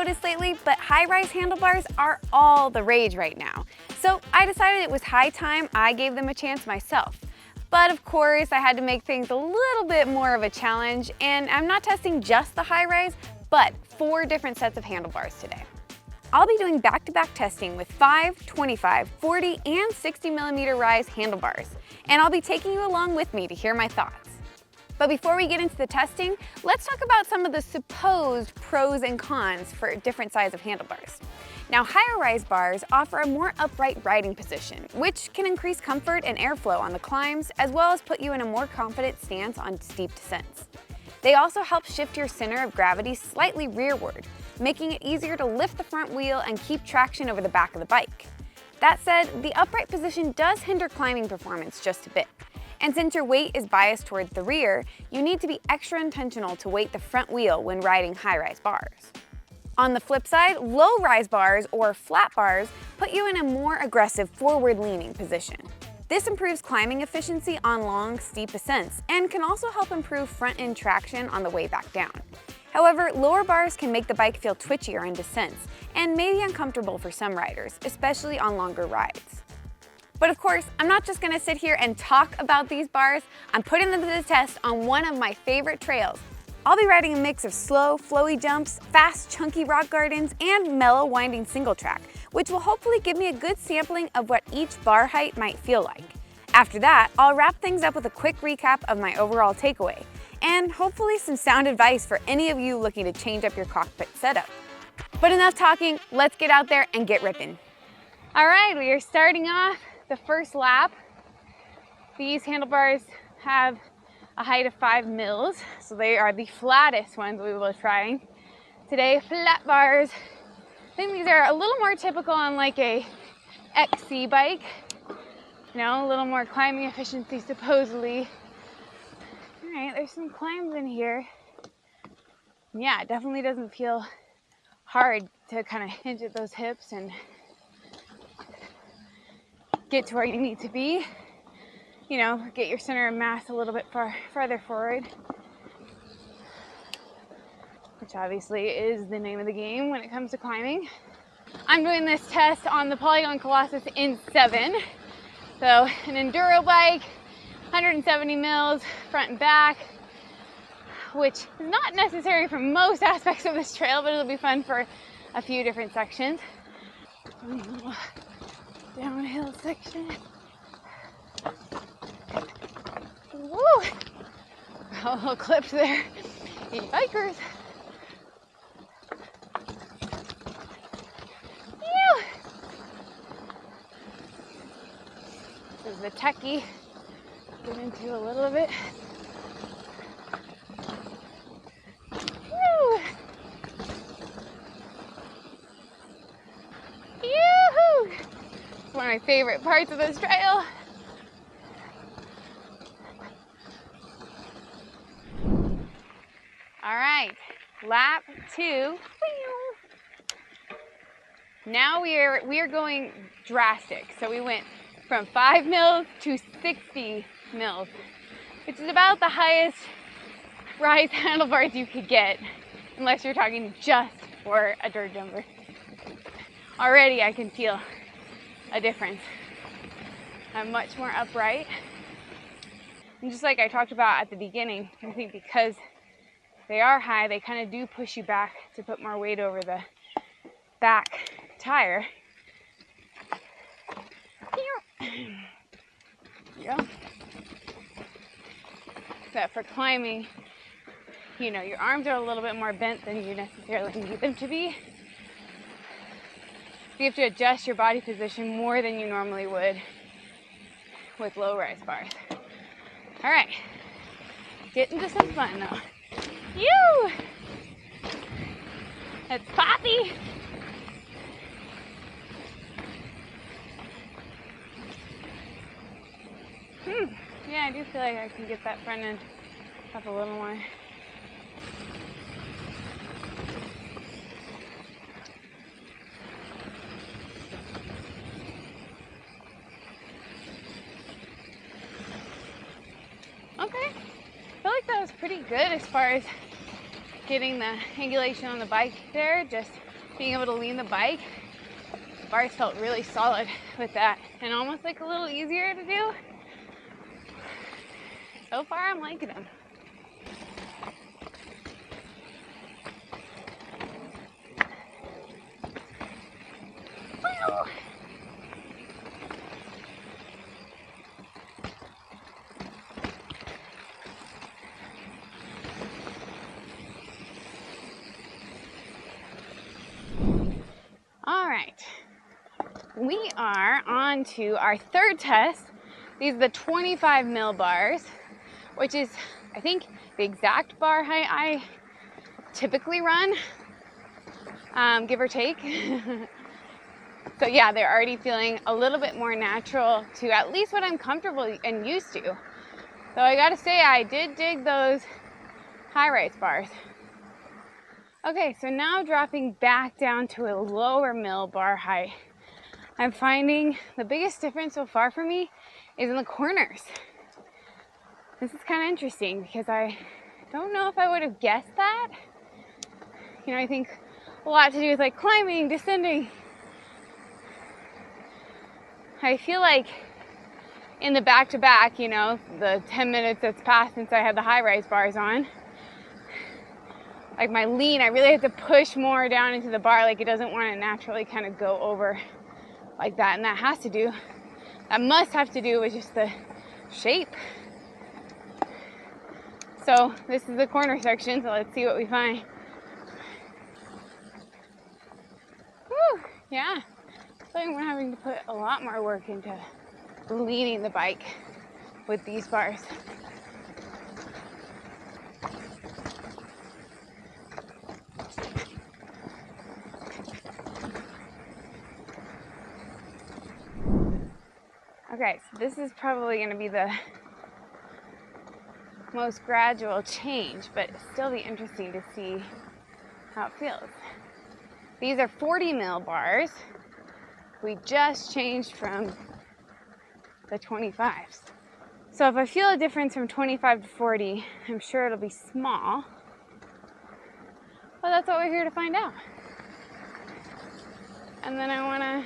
noticed lately, but high-rise handlebars are all the rage right now. So I decided it was high time I gave them a chance myself. But of course, I had to make things a little bit more of a challenge, and I'm not testing just the high-rise, but 4 different sets of handlebars today. I'll be doing back-to-back testing with 5, 25, 40, and 60mm rise handlebars, and I'll be taking you along with me to hear my thoughts. But before we get into the testing, let's talk about some of the supposed pros and cons for different sizes of handlebars. Now, higher rise bars offer a more upright riding position, which can increase comfort and airflow on the climbs, as well as put you in a more confident stance on steep descents. They also help shift your center of gravity slightly rearward, making it easier to lift the front wheel and keep traction over the back of the bike. That said, the upright position does hinder climbing performance just a bit. And since your weight is biased towards the rear, you need to be extra intentional to weight the front wheel when riding high-rise bars. On the flip side, low-rise bars or flat bars put you in a more aggressive forward-leaning position. This improves climbing efficiency on long, steep ascents and can also help improve front-end traction on the way back down. However, lower bars can make the bike feel twitchier in descents and may be uncomfortable for some riders, especially on longer rides. But of course, I'm not just gonna sit here and talk about these bars, I'm putting them to the test on one of my favorite trails. I'll be riding a mix of slow, flowy jumps, fast, chunky rock gardens, and mellow, winding single track, which will hopefully give me a good sampling of what each bar height might feel like. After that, I'll wrap things up with a quick recap of my overall takeaway, and hopefully some sound advice for any of you looking to change up your cockpit setup. But enough talking, let's get out there and get ripping. All right, we are starting off the first lap. These handlebars have a height of 5 mils, so they are the flattest ones we will try. Today, flat bars. I think these are a little more typical on like a XC bike. You know, a little more climbing efficiency supposedly. All right, there's some climbs in here. Yeah, it definitely doesn't feel hard to kind of hinge at those hips and get to where you need to be. You know, get your center of mass a little bit farther forward, which obviously is the name of the game when it comes to climbing. I'm doing this test on the Polygon Colossus in 7. So an enduro bike, 170 mils front and back, which is not necessary for most aspects of this trail, but it'll be fun for a few different sections. Downhill section. Woo! A little clips there. You bikers. Ew! This is the techie. Get into a little bit. Woo! Yoo-hoo! It's one of my favorite parts of this trail. All right, lap 2. Now we are going drastic. So we went from 5 mils to 60 mils, which is about the highest rise handlebars you could get, unless you're talking just for a dirt jumper. Already I can feel a difference. I'm much more upright. And just like I talked about at the beginning, I think because they are high, they kind of do push you back to put more weight over the back tire. Yeah. But for climbing, you know, your arms are a little bit more bent than you necessarily need them to be. You have to adjust your body position more than you normally would with low rise bars. All right, get into some fun though. You! It's Poppy! Yeah, I do feel like I can get that front end up a little more. Okay, I feel like that was pretty good as far as getting the angulation on the bike there, just being able to lean the bike. The bars felt really solid with that and almost like a little easier to do. So far, I'm liking them. Woo! All right, we are on to our third test. These are the 25 mil bars, which is, I think, the exact bar height I typically run, give or take. So yeah, they're already feeling a little bit more natural to at least what I'm comfortable and used to. So I gotta say, I did dig those high rise bars. Okay, so now dropping back down to a lower mil bar height. I'm finding the biggest difference so far for me is in the corners. This is kind of interesting because I don't know if I would have guessed that. You know, I think a lot to do with like climbing, descending. I feel like in the back-to-back, you know, the 10 minutes that's passed since I had the high-rise bars on, like my lean, I really have to push more down into the bar, like it doesn't want to naturally kind of go over like that. And that must have to do with just the shape. So this is the corner section, so let's see what we find. Woo, yeah, I feel like I'm having to put a lot more work into leaning the bike with these bars. Okay, so this is probably going to be the most gradual change, but it'll still be interesting to see how it feels. These are 40 mil bars. We just changed from the 25s. So if I feel a difference from 25 to 40, I'm sure it'll be small. But that's what we're here to find out. And then I want to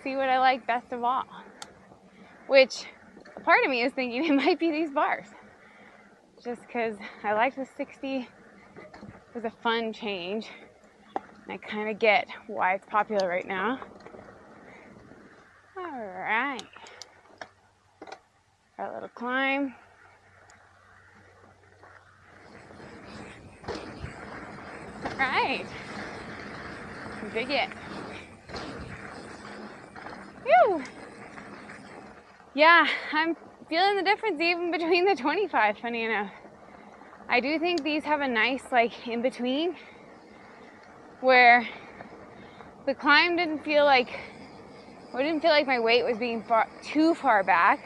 see what I like best of all. Which a part of me is thinking it might be these bars. Just because I like the 60. It was a fun change. And I kind of get why it's popular right now. All right. Our little climb. All right. Dig it. Whew. Yeah, I'm feeling the difference even between the 25, funny enough. I do think these have a nice, like, in between where the climb didn't feel like my weight was being too far back.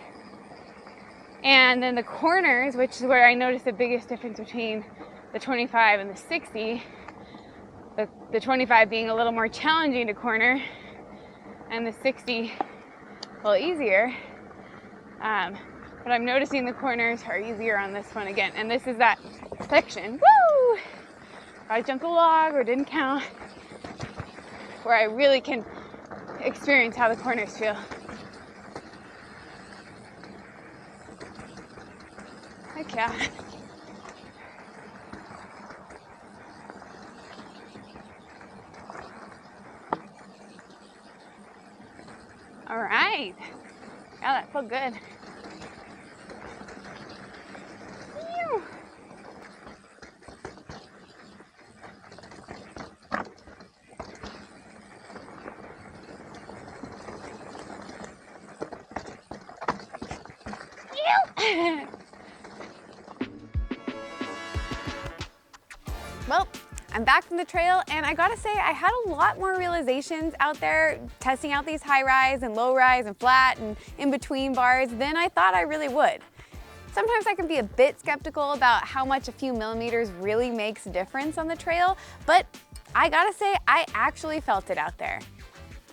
And then the corners, which is where I noticed the biggest difference between the 25 and the 60, the 25 being a little more challenging to corner and the 60 a little easier. But I'm noticing the corners are easier on this one again. And this is that section, woo! I jumped a log or didn't count, where I really can experience how the corners feel. Heck yeah. All right. Yeah, that felt good. Well, I'm back from the trail, and I gotta say, I had a lot more realizations out there testing out these high rise and low rise and flat and in between bars than I thought I really would. Sometimes I can be a bit skeptical about how much a few millimeters really makes a difference on the trail, but I gotta say, I actually felt it out there.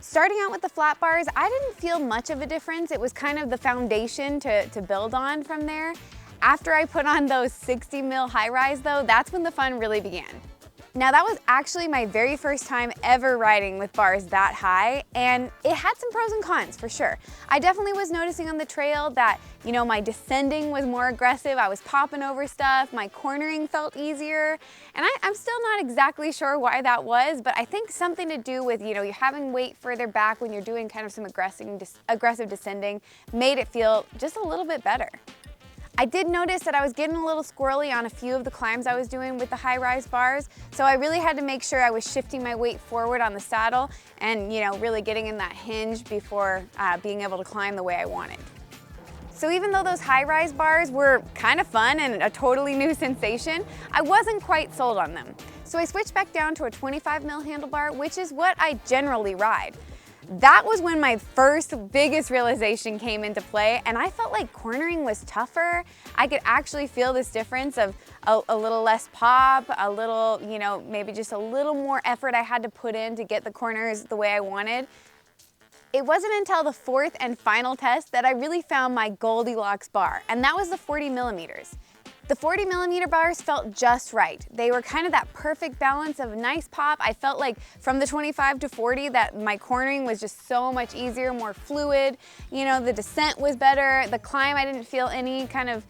Starting out with the flat bars, I didn't feel much of a difference. It was kind of the foundation to build on from there. After I put on those 60 mil high rise though, that's when the fun really began. Now that was actually my very first time ever riding with bars that high, and it had some pros and cons for sure. I definitely was noticing on the trail that, you know, my descending was more aggressive, I was popping over stuff, my cornering felt easier, and I'm still not exactly sure why that was, but I think something to do with, you know, you having weight further back when you're doing kind of some aggressive descending made it feel just a little bit better. I did notice that I was getting a little squirrely on a few of the climbs I was doing with the high-rise bars, so I really had to make sure I was shifting my weight forward on the saddle and, you know, really getting in that hinge before being able to climb the way I wanted. So even though those high-rise bars were kind of fun and a totally new sensation, I wasn't quite sold on them. So I switched back down to a 25 mil handlebar, which is what I generally ride. That was when my first biggest realization came into play, and I felt like cornering was tougher. I could actually feel this difference of a little less pop, a little, you know, maybe just a little more effort I had to put in to get the corners the way I wanted. It wasn't until the fourth and final test that I really found my Goldilocks bar, and that was the 40 millimeters. The 40 millimeter bars felt just right. They were kind of that perfect balance of nice pop. I felt like from the 25 to 40 that my cornering was just so much easier, more fluid. You know, the descent was better. The climb, I didn't feel any kind of,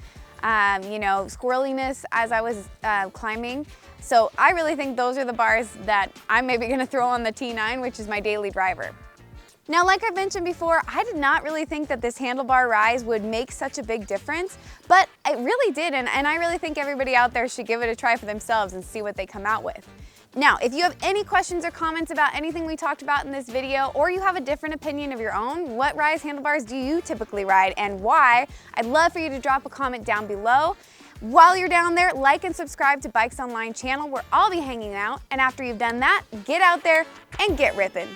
you know, squirreliness as I was climbing. So I really think those are the bars that I'm maybe gonna throw on the T9, which is my daily driver. Now, like I mentioned before, I did not really think that this handlebar rise would make such a big difference, but it really did, and I really think everybody out there should give it a try for themselves and see what they come out with. Now, if you have any questions or comments about anything we talked about in this video, or you have a different opinion of your own, what rise handlebars do you typically ride and why? I'd love for you to drop a comment down below. While you're down there, like and subscribe to BikesOnline channel where I'll be hanging out, and after you've done that, get out there and get ripping.